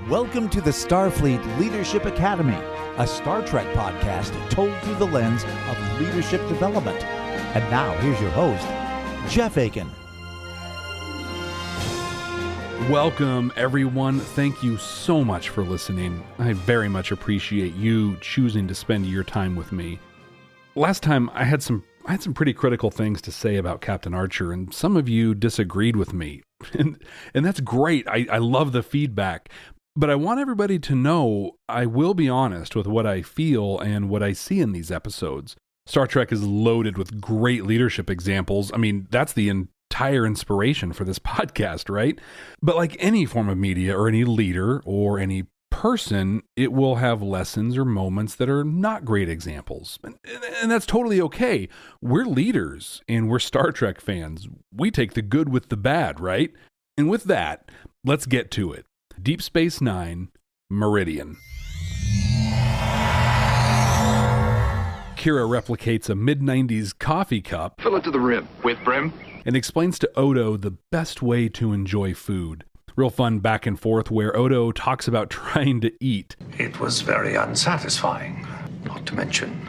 Welcome to the Starfleet Leadership Academy, a Star Trek podcast told through the lens of leadership development. And now, here's your host, Jeff Akin. Welcome, everyone. Thank you so much for listening. I very much appreciate you choosing to spend your time with me. Last time, I had some pretty critical things to say about Captain Archer, and some of you disagreed with me. And that's great. I love the feedback. But I want everybody to know I will be honest with what I feel and what I see in these episodes. Star Trek is loaded with great leadership examples. I mean, that's the entire inspiration for this podcast, right? But like any form of media or any leader or any person, it will have lessons or moments that are not great examples. And that's totally okay. We're leaders and we're Star Trek fans. We take the good with the bad, right? And with that, let's get to it. Deep Space Nine, Meridian. Kira replicates a mid-90s coffee cup. Fill it to the rim. With brim. And explains to Odo the best way to enjoy food. Real fun back and forth where Odo talks about trying to eat. It was very unsatisfying, not to mention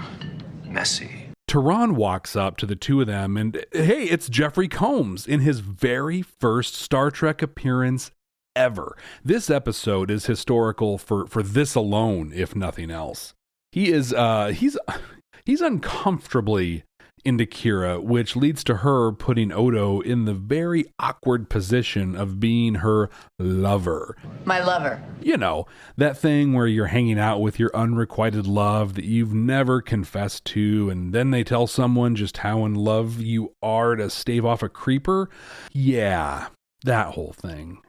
messy. Tehran walks up to the two of them and, hey, it's Jeffrey Combs in his very first Star Trek appearance ever. This episode is historical for this alone, if nothing else. He is he's uncomfortably into Kira, which leads to her putting Odo in the very awkward position of being her lover. My lover. You know, that thing where you're hanging out with your unrequited love that you've never confessed to, and then they tell someone just how in love you are to stave off a creeper. Yeah. That whole thing.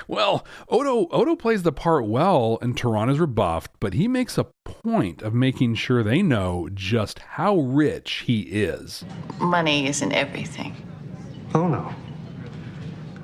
Well, Odo plays the part well and Tehran is rebuffed, but he makes a point of making sure they know just how rich he is. Money isn't everything. Oh no.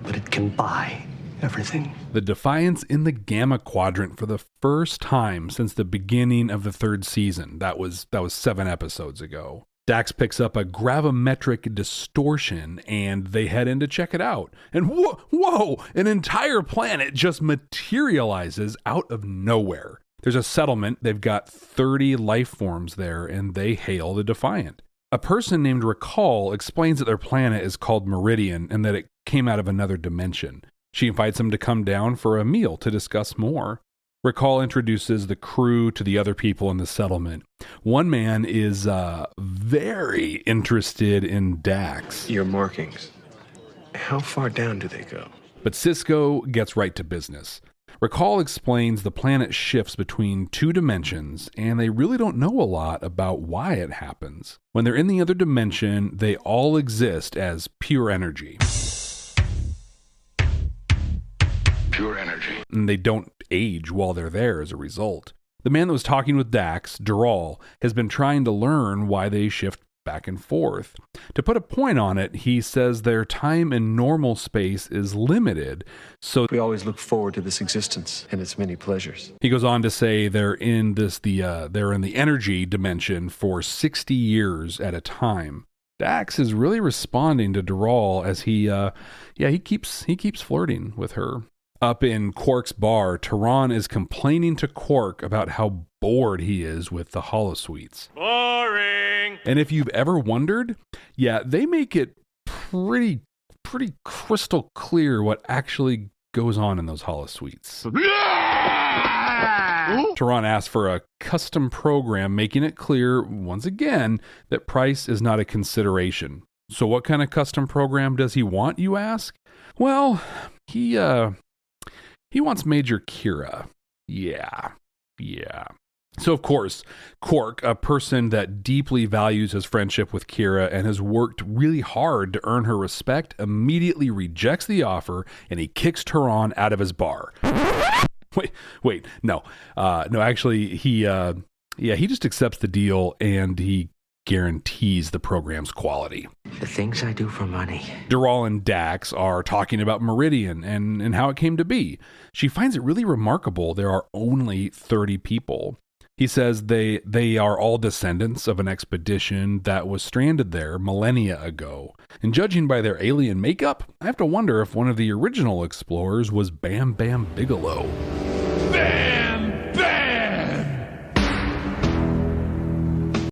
But it can buy everything. The Defiant's in the Gamma Quadrant for the first time since the beginning of the third season. That was 7 episodes ago. Dax picks up a gravimetric distortion and they head in to check it out. And whoa, an entire planet just materializes out of nowhere. There's a settlement. They've got 30 life forms there and they hail the Defiant. A person named Recall explains that their planet is called Meridian and that it came out of another dimension. She invites them to come down for a meal to discuss more. Recall introduces the crew to the other people in the settlement. One man is very interested in Dax. Your markings. How far down do they go? But Sisko gets right to business. Recall explains the planet shifts between 2 dimensions, and they really don't know a lot about why it happens. When they're in the other dimension, they all exist as pure energy. Pure energy. And they don't age while they're there as a result. The man that was talking with Dax, Dural, has been trying to learn why they shift back and forth. To put a point on it, he says their time in normal space is limited, so We always look forward to this existence and its many pleasures. he goes on to say they're in the energy dimension for 60 years at a time. Dax is really responding to Dural as he keeps flirting with her. Up in Quark's bar, Tehran is complaining to Quark about how bored he is with the holosuites. Boring! And if you've ever wondered, they make it pretty crystal clear what actually goes on in those holosuites. Tehran asks for a custom program, making it clear, once again, that price is not a consideration. So what kind of custom program does he want, you ask? Well, he wants Major Kira. Yeah. So, of course, Quark, a person that deeply values his friendship with Kira and has worked really hard to earn her respect, immediately rejects the offer and he kicks Tehran out of his bar. Wait, no. Actually, he just accepts the deal and he guarantees the program's quality. The things I do for money. Dural and Dax are talking about Meridian and how it came to be. She finds it really remarkable there are only 30 people. He says they are all descendants of an expedition that was stranded there millennia ago. And judging by their alien makeup, I have to wonder if one of the original explorers was Bam Bam Bigelow.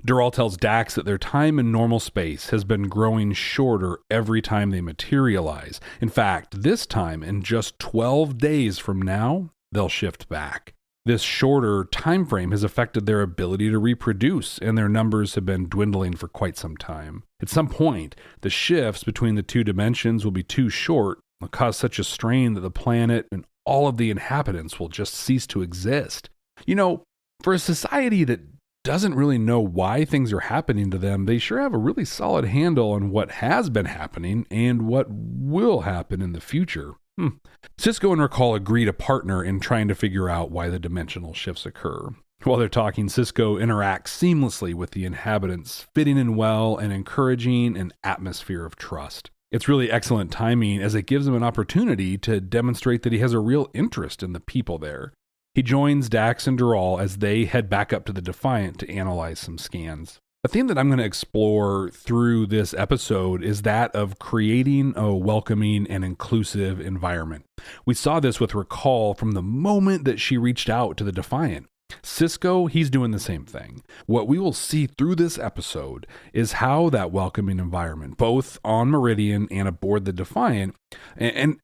Dural tells Dax that their time in normal space has been growing shorter every time they materialize. In fact, this time, in just 12 days from now, they'll shift back. This shorter time frame has affected their ability to reproduce, and their numbers have been dwindling for quite some time. At some point, the shifts between the two dimensions will be too short. They'll cause such a strain that the planet and all of the inhabitants will just cease to exist. You know, for a society that doesn't really know why things are happening to them, they sure have a really solid handle on what has been happening and what will happen in the future. Sisko and Recall agree to partner in trying to figure out why the dimensional shifts occur. While they're talking, Sisko interacts seamlessly with the inhabitants, fitting in well and encouraging an atmosphere of trust. It's really excellent timing as it gives him an opportunity to demonstrate that he has a real interest in the people there. He joins Dax and Dural as they head back up to the Defiant to analyze some scans. A theme that I'm going to explore through this episode is that of creating a welcoming and inclusive environment. We saw this with Recall from the moment that she reached out to the Defiant. Sisko, he's doing the same thing. What we will see through this episode is how that welcoming environment, both on Meridian and aboard the Defiant, and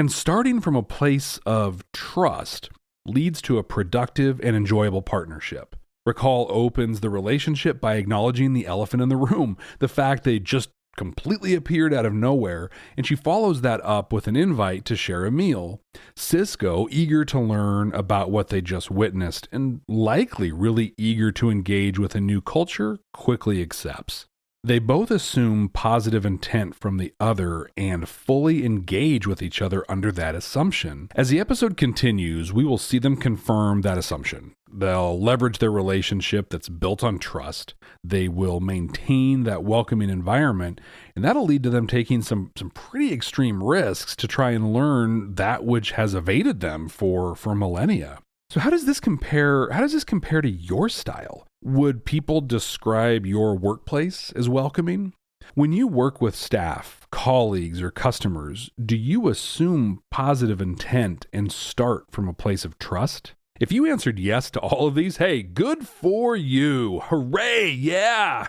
starting from a place of trust, leads to a productive and enjoyable partnership. Recall opens the relationship by acknowledging the elephant in the room, the fact they just completely appeared out of nowhere, and she follows that up with an invite to share a meal. Sisko, eager to learn about what they just witnessed and likely really eager to engage with a new culture, quickly accepts. They both assume positive intent from the other and fully engage with each other under that assumption. As the episode continues, we will see them confirm that assumption. They'll leverage their relationship that's built on trust. They will maintain that welcoming environment, and that'll lead to them taking some pretty extreme risks to try and learn that which has evaded them for millennia. So how does this compare to your style? Would people describe your workplace as welcoming? When you work with staff, colleagues, or customers, do you assume positive intent and start from a place of trust? If you answered yes to all of these, hey, good for you. Hooray, yeah.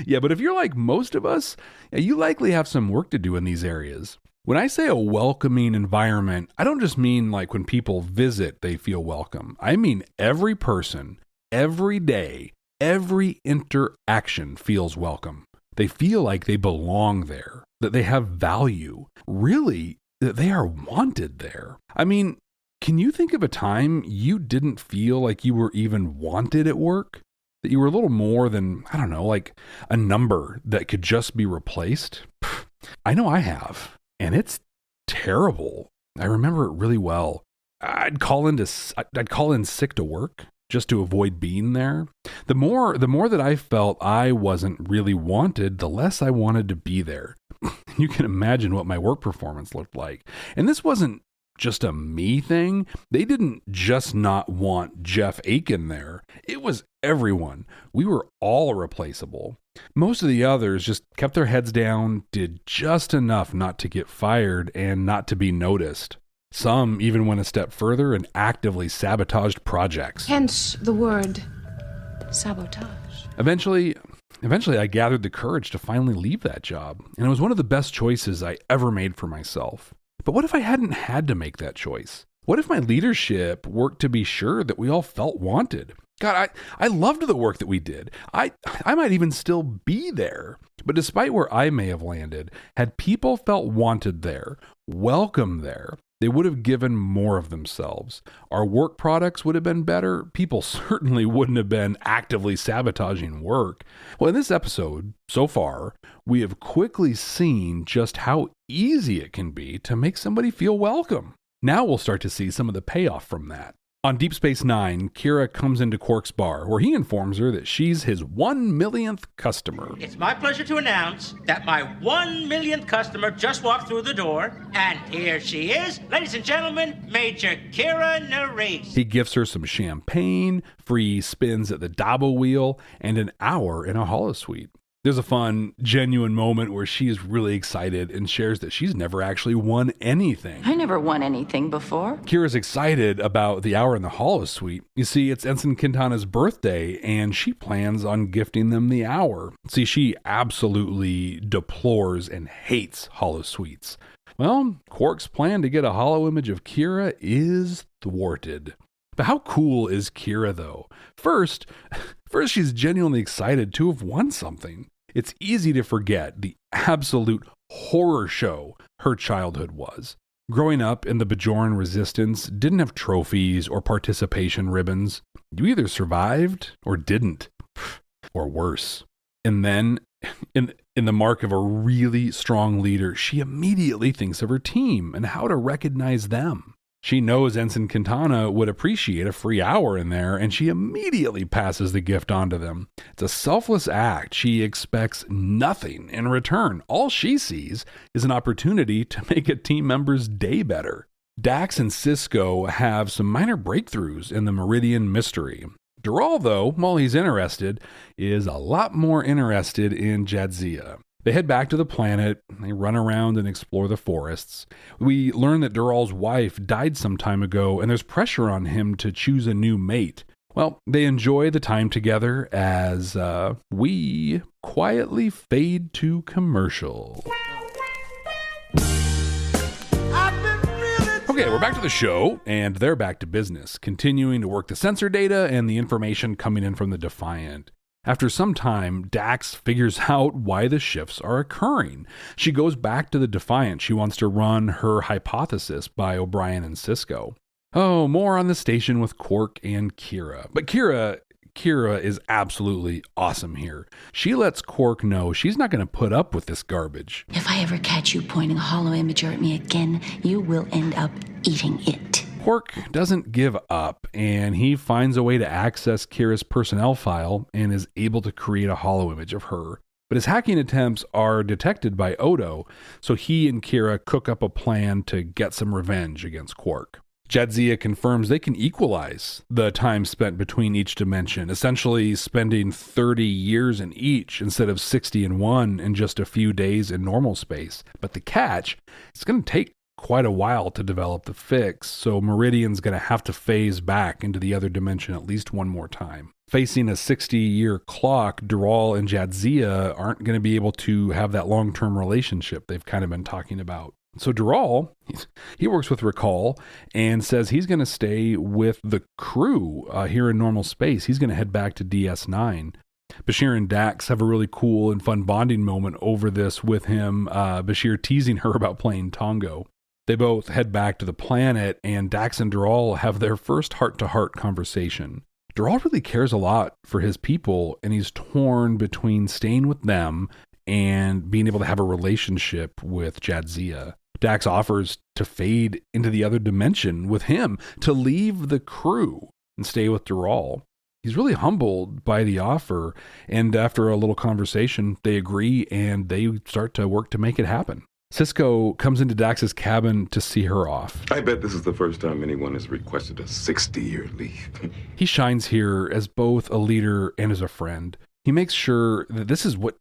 Yeah, but if you're like most of us, you likely have some work to do in these areas. When I say a welcoming environment, I don't just mean like when people visit, they feel welcome. I mean every person, every day, every interaction feels welcome. They feel like they belong there, that they have value, really, that they are wanted there. I mean, can you think of a time you didn't feel like you were even wanted at work? That you were a little more than, I don't know, like a number that could just be replaced? I know I have. And it's terrible. I remember it really well. I'd call in sick to work just to avoid being there. The more that I felt I wasn't really wanted, the less I wanted to be there. You can imagine what my work performance looked like. And this wasn't just a me thing. They didn't just not want Jeff Akin there. It was everyone. We were all replaceable. Most of the others just kept their heads down, did just enough not to get fired and not to be noticed. Some even went a step further and actively sabotaged projects. Hence the word sabotage. Eventually, I gathered the courage to finally leave that job, and it was one of the best choices I ever made for myself. But what if I hadn't had to make that choice? What if my leadership worked to be sure that we all felt wanted? God, I loved the work that we did. I might even still be there. But despite where I may have landed, had people felt wanted there, welcome there, they would have given more of themselves. Our work products would have been better. People certainly wouldn't have been actively sabotaging work. Well, in this episode, so far, we have quickly seen just how easy it can be to make somebody feel welcome. Now we'll start to see some of the payoff from that. On Deep Space Nine, Kira comes into Quark's bar, where he informs her that she's his 1 millionth customer. It's my pleasure to announce that my 1 millionth customer just walked through the door, and here she is, ladies and gentlemen, Major Kira Nerys. He gifts her some champagne, free spins at the Dabo wheel, and an hour in a holosuite. There's a fun, genuine moment where she is really excited and shares that she's never actually won anything. I never won anything before. Kira's excited about the hour in the holosuite. You see, it's Ensign Quintana's birthday, and she plans on gifting them the hour. See, she absolutely deplores and hates holosuites. Well, Quark's plan to get a holo image of Kira is thwarted. But how cool is Kira, though? First, she's genuinely excited to have won something. It's easy to forget the absolute horror show her childhood was. Growing up in the Bajoran resistance didn't have trophies or participation ribbons. You either survived or didn't, or worse. And then, in the mark of a really strong leader, she immediately thinks of her team and how to recognize them. She knows Ensign Quintana would appreciate a free hour in there, and she immediately passes the gift on to them. It's a selfless act. She expects nothing in return. All she sees is an opportunity to make a team member's day better. Dax and Sisko have some minor breakthroughs in the Meridian mystery. Dural, though, while he's interested, is a lot more interested in Jadzia. They head back to the planet, they run around and explore the forests. We learn that Dural's wife died some time ago, and there's pressure on him to choose a new mate. Well, they enjoy the time together as we quietly fade to commercial. Okay, we're back to the show, and they're back to business, continuing to work the sensor data and the information coming in from the Defiant. After some time, Dax figures out why the shifts are occurring. She goes back to the Defiant. She wants to run her hypothesis by O'Brien and Sisko. Oh, more on the station with Quark and Kira. But Kira is absolutely awesome here. She lets Quark know she's not going to put up with this garbage. If I ever catch you pointing a holo imager at me again, you will end up eating it. Quark doesn't give up, and he finds a way to access Kira's personnel file and is able to create a holo image of her. But his hacking attempts are detected by Odo, so he and Kira cook up a plan to get some revenge against Quark. Jadzia confirms they can equalize the time spent between each dimension, essentially spending 30 years in each instead of 60 in one in just a few days in normal space. But the catch, it's going to take quite a while to develop the fix, so Meridian's going to have to phase back into the other dimension at least one more time. Facing a 60-year clock, Dural and Jadzia aren't going to be able to have that long-term relationship they've kind of been talking about. So Dural, he works with Recall and says he's going to stay with the crew here in normal space. He's going to head back to DS9. Bashir and Dax have a really cool and fun bonding moment over this with him, Bashir teasing her about playing Tongo. They both head back to the planet, and Dax and Dural have their first heart-to-heart conversation. Dural really cares a lot for his people, and he's torn between staying with them and being able to have a relationship with Jadzia. Dax offers to fade into the other dimension with him, to leave the crew and stay with Dural. He's really humbled by the offer, and after a little conversation, they agree and they start to work to make it happen. Sisko comes into Dax's cabin to see her off. I bet this is the first time anyone has requested a 60-year leave. He shines here as both a leader and as a friend. He makes sure that this is what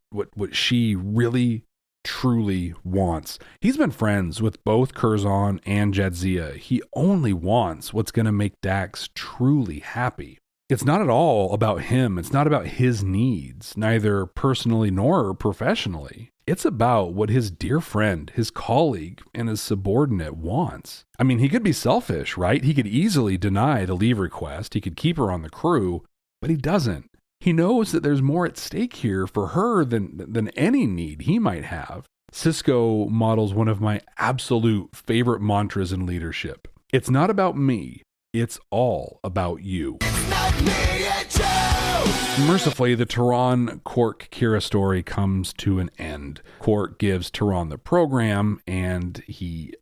she really, truly wants. He's been friends with both Curzon and Jadzia. He only wants what's going to make Dax truly happy. It's not at all about him. It's not about his needs, neither personally nor professionally. It's about what his dear friend, his colleague, and his subordinate wants. I mean, he could be selfish, right? He could easily deny the leave request. He could keep her on the crew, but he doesn't. He knows that there's more at stake here for her than any need he might have. Sisko models one of my absolute favorite mantras in leadership. It's not about me. It's all about you. It's not me, it's you! Mercifully, the Tehran Quark-Kira story comes to an end. Quark gives Tehran the program, and he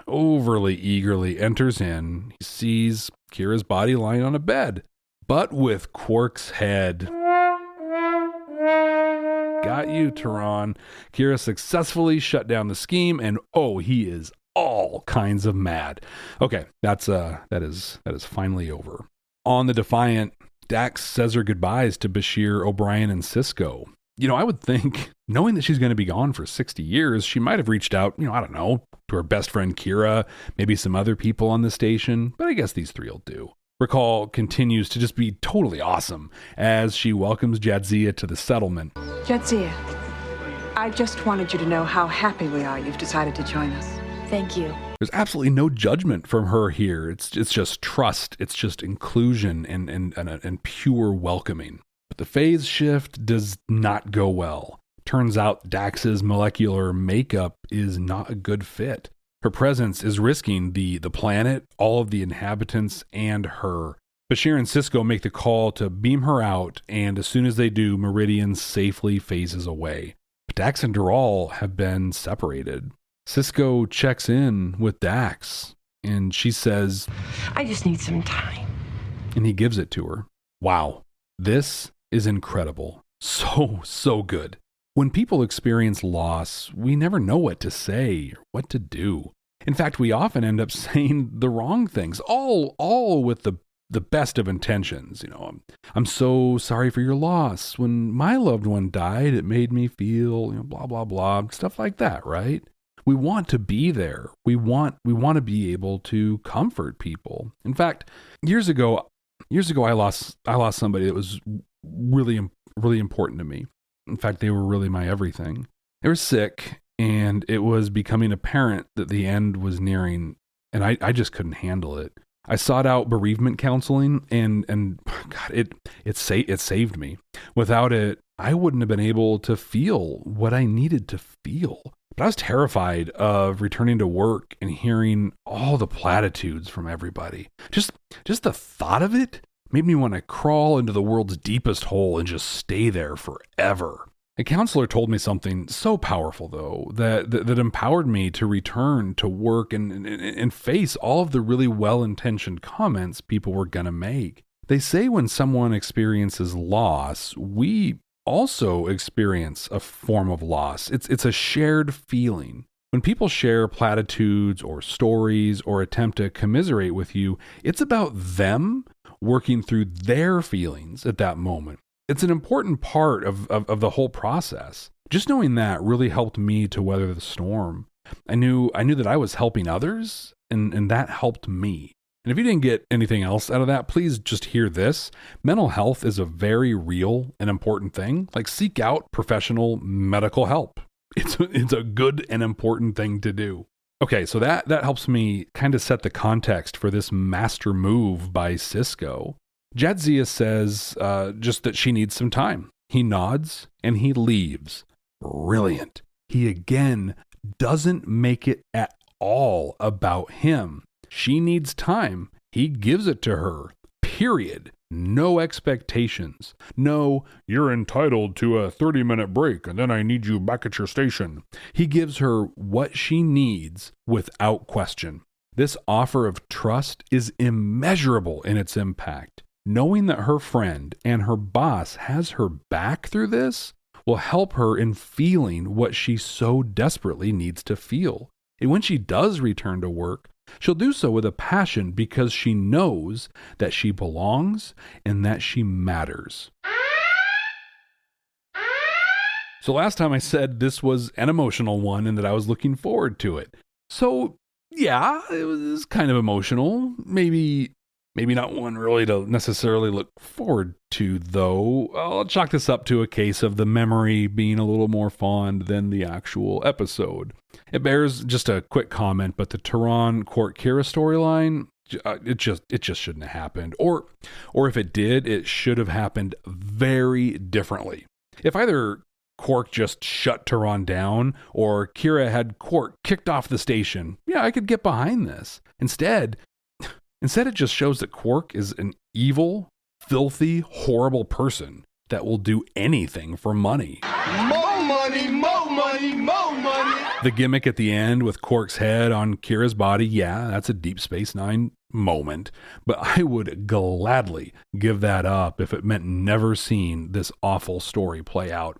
overly eagerly enters in. He sees Kira's body lying on a bed, but with Quark's head. Got you, Tehran. Kira successfully shut down the scheme, and he is all kinds of mad. Okay, that is finally over. On the Defiant, Dax says her goodbyes to Bashir, O'Brien, and Sisko. I would think, knowing that she's going to be gone for 60 years, she might have reached out, I don't know, to her best friend Kira, maybe some other people on the station, but I guess these three will do. Recall continues to just be totally awesome as she welcomes Jadzia to the settlement. Jadzia, I just wanted you to know how happy we are you've decided to join us. Thank you. There's absolutely no judgment from her here. It's just trust. It's just inclusion and pure welcoming. But the phase shift does not go well. Turns out Dax's molecular makeup is not a good fit. Her presence is risking the planet, all of the inhabitants, and her. Bashir and Sisko make the call to beam her out, and as soon as they do, Meridian safely phases away. But Dax and Dural have been separated. Sisko checks in with Dax, and she says, I just need some time. And he gives it to her. Wow, this is incredible. So good. When people experience loss, we never know what to say or what to do. In fact, we often end up saying the wrong things, all with the best of intentions. I'm so sorry for your loss. When my loved one died, it made me feel, blah, blah, blah, stuff like that, right? We want to be there. We want to be able to comfort people. In fact, years ago, I lost somebody that was really important to me. In fact, they were really my everything. They were sick, and it was becoming apparent that the end was nearing, and I just couldn't handle it. I sought out bereavement counseling, and God, it saved me. Without it, I wouldn't have been able to feel what I needed to feel. But I was terrified of returning to work and hearing all the platitudes from everybody. Just the thought of it made me want to crawl into the world's deepest hole and just stay there forever. A counselor told me something so powerful, though, that empowered me to return to work and face all of the really well-intentioned comments people were going to make. They say when someone experiences loss, we also experience a form of loss. It's a shared feeling. When people share platitudes or stories or attempt to commiserate with you, it's about them working through their feelings at that moment. It's an important part of the whole process. Just knowing that really helped me to weather the storm. I knew that I was helping others, and that helped me. And if you didn't get anything else out of that, please just hear this. Mental health is a very real and important thing. Like, seek out professional medical help. It's a good and important thing to do. Okay, so that helps me kind of set the context for this master move by Sisko. Jadzia says just that she needs some time. He nods and he leaves. Brilliant. He again doesn't make it at all about him. She needs time. He gives it to her. Period. No expectations. No, you're entitled to a 30-minute break and then I need you back at your station. He gives her what she needs without question. This offer of trust is immeasurable in its impact. Knowing that her friend and her boss has her back through this will help her in feeling what she so desperately needs to feel. And when she does return to work, she'll do so with a passion because she knows that she belongs and that she matters. So last time I said this was an emotional one and that I was looking forward to it. So yeah, it was kind of emotional. Maybe not one really to necessarily look forward to, though. I'll chalk this up to a case of the memory being a little more fond than the actual episode. It bears just a quick comment, but the Tehran Quark Kira storyline, it just shouldn't have happened. Or if it did, it should have happened very differently. If either Quark just shut Tehran down or Kira had Quark kicked off the station, yeah, I could get behind this. Instead, it just shows that Quark is an evil, filthy, horrible person that will do anything for money. More money, more money, more money. The gimmick at the end with Quark's head on Kira's body, yeah, that's a Deep Space Nine moment. But I would gladly give that up if it meant never seeing this awful story play out.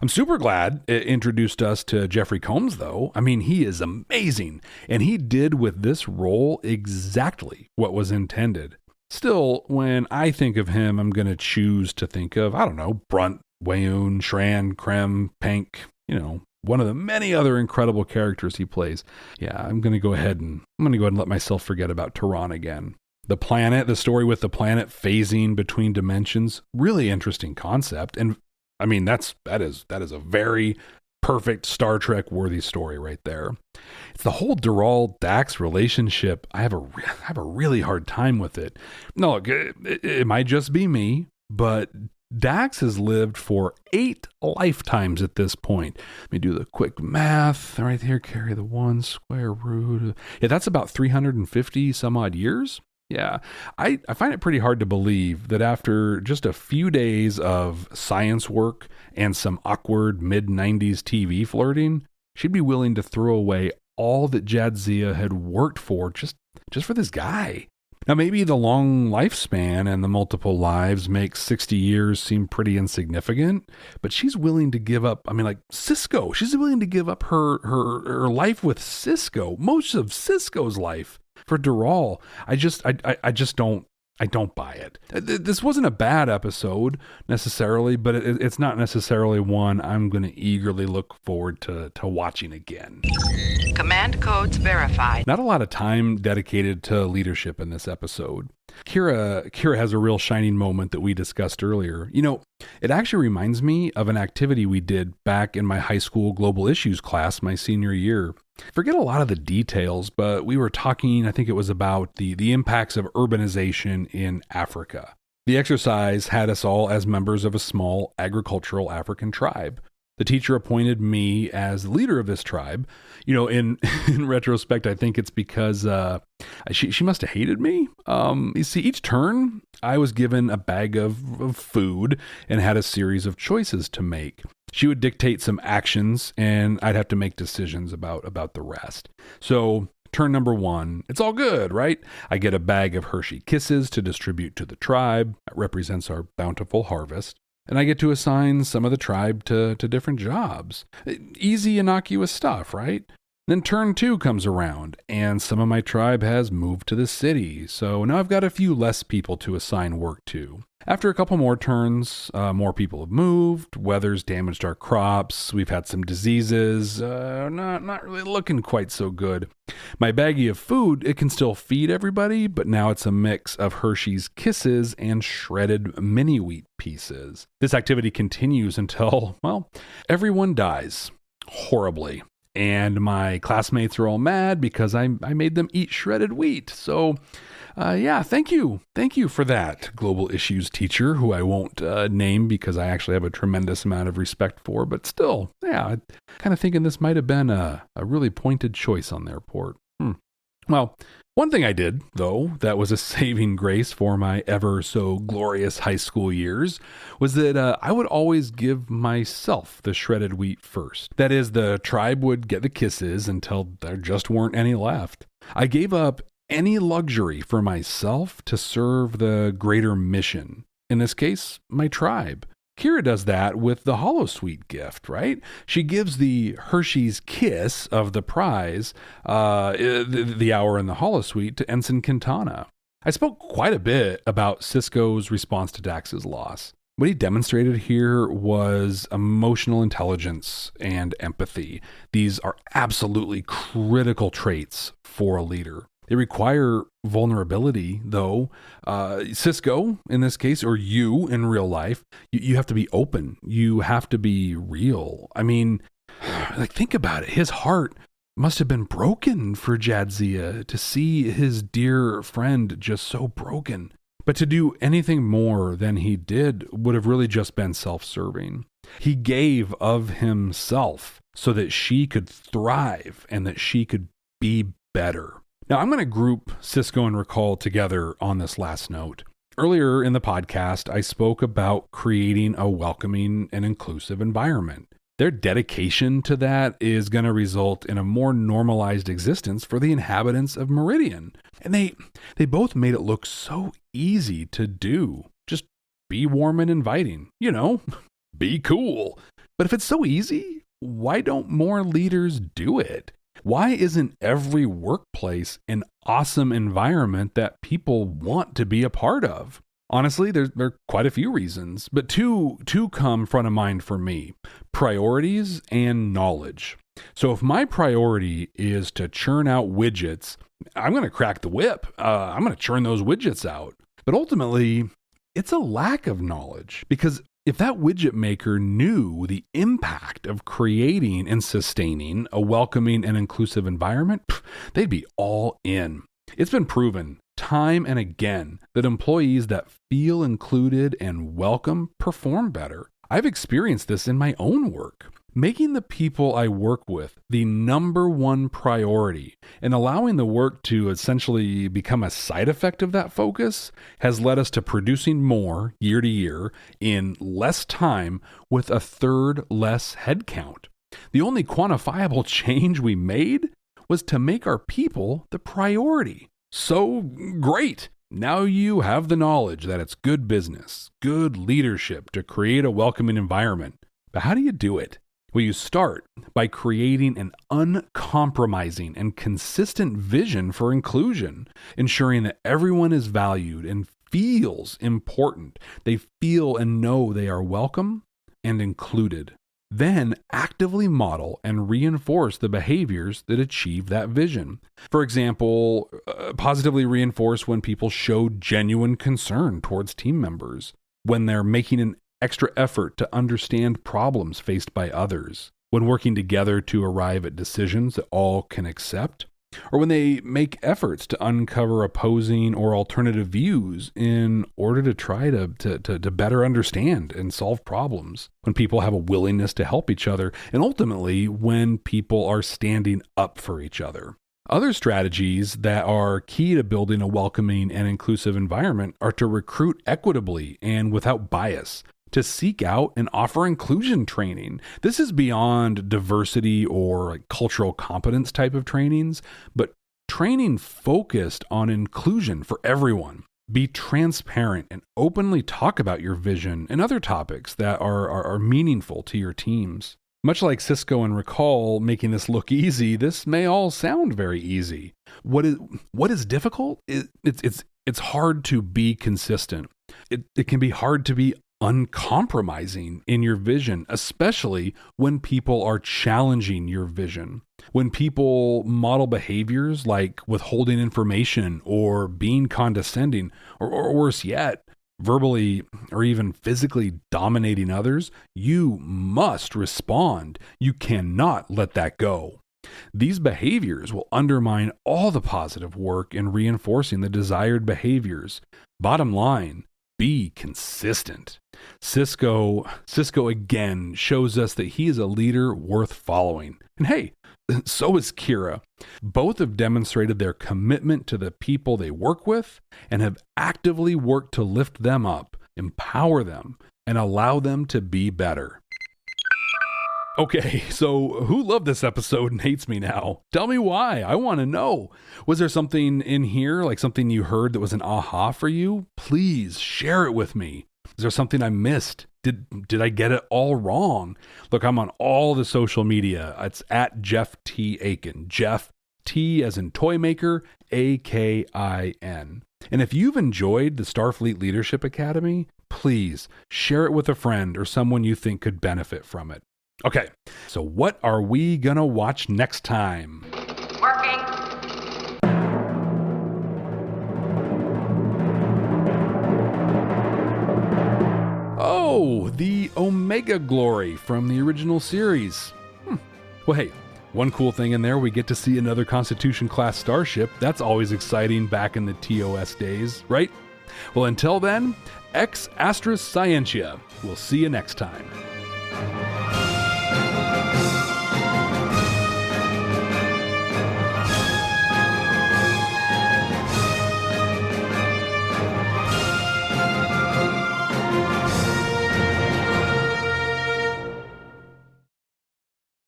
I'm super glad it introduced us to Jeffrey Combs, though. I mean, he is amazing, and he did with this role exactly what was intended. Still, when I think of him, I'm going to choose to think of, I don't know, Brunt, Wayoon, Shran, Krem, Pank, one of the many other incredible characters he plays. Yeah, I'm going to go ahead and let myself forget about Tehran again. The story with the planet phasing between dimensions, really interesting concept. And I mean, that is a very perfect Star Trek worthy story right there. It's the whole Dural-Dax relationship. I have a really hard time with it. No, look, it might just be me, but Dax has lived for 8 lifetimes at this point. Let me do the quick math right here. Carry the 1 square root. Yeah, that's about 350 some odd years. Yeah, I find it pretty hard to believe that after just a few days of science work and some awkward mid-90s TV flirting, she'd be willing to throw away all that Jadzia had worked for just for this guy. Now, maybe the long lifespan and the multiple lives make 60 years seem pretty insignificant, but she's willing to give up, Sisko. She's willing to give up her life with Sisko, most of Sisko's life, for Dural. I don't buy it. This wasn't a bad episode necessarily, but it's not necessarily one I'm going to eagerly look forward to watching again. Command codes verified. Not a lot of time dedicated to leadership in this episode. Kira has a real shining moment that we discussed earlier. It actually reminds me of an activity we did back in my high school global issues class my senior year. Forget a lot of the details, but we were talking, I think it was about the impacts of urbanization in Africa. The exercise had us all as members of a small agricultural African tribe. The teacher appointed me as the leader of this tribe. In retrospect, I think it's because she must have hated me. You see, each turn I was given a bag of food and had a series of choices to make. She would dictate some actions, and I'd have to make decisions about the rest. So turn number 1, it's all good, right? I get a bag of Hershey Kisses to distribute to the tribe. That represents our bountiful harvest. And I get to assign some of the tribe to different jobs. Easy, innocuous stuff, right? Then turn 2 comes around, and some of my tribe has moved to the city, so now I've got a few less people to assign work to. After a couple more turns, more people have moved, weather's damaged our crops, we've had some diseases, not really looking quite so good. My baggie of food, it can still feed everybody, but now it's a mix of Hershey's Kisses and shredded mini wheat pieces. This activity continues until, everyone dies. Horribly. And my classmates are all mad because I made them eat shredded wheat. So, thank you. Thank you for that, global issues teacher, who I won't name because I actually have a tremendous amount of respect for. But still, I'm kind of thinking this might have been a really pointed choice on their part. Well, one thing I did, though, that was a saving grace for my ever so glorious high school years, was that I would always give myself the shredded wheat first. That is, the tribe would get the kisses until there just weren't any left. I gave up any luxury for myself to serve the greater mission. In this case, my tribe. Kira does that with the holosuite gift, right? She gives the Hershey's Kiss of the prize, the hour in the holosuite, to Ensign Quintana. I spoke quite a bit about Sisko's response to Dax's loss. What he demonstrated here was emotional intelligence and empathy. These are absolutely critical traits for a leader. They require vulnerability, though. Sisko, in this case, or you in real life, you have to be open. You have to be real. I mean, think about it. His heart must have been broken for Jadzia to see his dear friend just so broken. But to do anything more than he did would have really just been self-serving. He gave of himself so that she could thrive and that she could be better. Now, I'm going to group Sisko and Recall together on this last note. Earlier in the podcast, I spoke about creating a welcoming and inclusive environment. Their dedication to that is going to result in a more normalized existence for the inhabitants of Meridian. And they both made it look so easy to do. Just be warm and inviting. Be cool. But if it's so easy, why don't more leaders do it? Why isn't every workplace an awesome environment that people want to be a part of? Honestly, there are quite a few reasons, but two come front of mind for me: priorities and knowledge. So if my priority is to churn out widgets, I'm going to crack the whip. I'm going to churn those widgets out. But ultimately, it's a lack of knowledge, because if that widget maker knew the impact of creating and sustaining a welcoming and inclusive environment, they'd be all in. It's been proven time and again that employees that feel included and welcome perform better. I've experienced this in my own work. Making the people I work with the number one priority and allowing the work to essentially become a side effect of that focus has led us to producing more year to year in less time with a third less headcount. The only quantifiable change we made was to make our people the priority. So great! Now you have the knowledge that it's good business, good leadership to create a welcoming environment. But how do you do it? Well, you start by creating an uncompromising and consistent vision for inclusion, ensuring that everyone is valued and feels important. They feel and know they are welcome and included. Then actively model and reinforce the behaviors that achieve that vision. For example, positively reinforce when people show genuine concern towards team members, when they're making an extra effort to understand problems faced by others, when working together to arrive at decisions that all can accept, or when they make efforts to uncover opposing or alternative views in order to try to better understand and solve problems, when people have a willingness to help each other, and ultimately when people are standing up for each other. Other strategies that are key to building a welcoming and inclusive environment are to recruit equitably and without bias, to seek out and offer inclusion training. This is beyond diversity or cultural competence type of trainings, but training focused on inclusion for everyone. Be transparent and openly talk about your vision and other topics that are meaningful to your teams. Much like Sisko and Recall making this look easy, this may all sound very easy. What is difficult? It's hard to be consistent. It can be hard to be uncompromising in your vision, especially when people are challenging your vision. When people model behaviors like withholding information or being condescending, or worse yet, verbally or even physically dominating others, you must respond. You cannot let that go. These behaviors will undermine all the positive work in reinforcing the desired behaviors. Bottom line, be consistent. Sisko again shows us that he is a leader worth following. And hey, so is Kira. Both have demonstrated their commitment to the people they work with and have actively worked to lift them up, empower them, and allow them to be better. Okay, so who loved this episode and hates me now? Tell me why. I want to know. Was there something in here, like something you heard that was an aha for you? Please share it with me. Is there something I missed? Did I get it all wrong? Look, I'm on all the social media. It's at Jeff T. Akin. Jeff T as in toy maker, Akin. And if you've enjoyed the Starfleet Leadership Academy, please share it with a friend or someone you think could benefit from it. Okay, so what are we gonna watch next time? Working. Oh, the Omega Glory from the original series. Well, hey, one cool thing in there, we get to see another Constitution-class starship. That's always exciting back in the TOS days, right? Well, until then, ex Astris Scientia. We'll see you next time.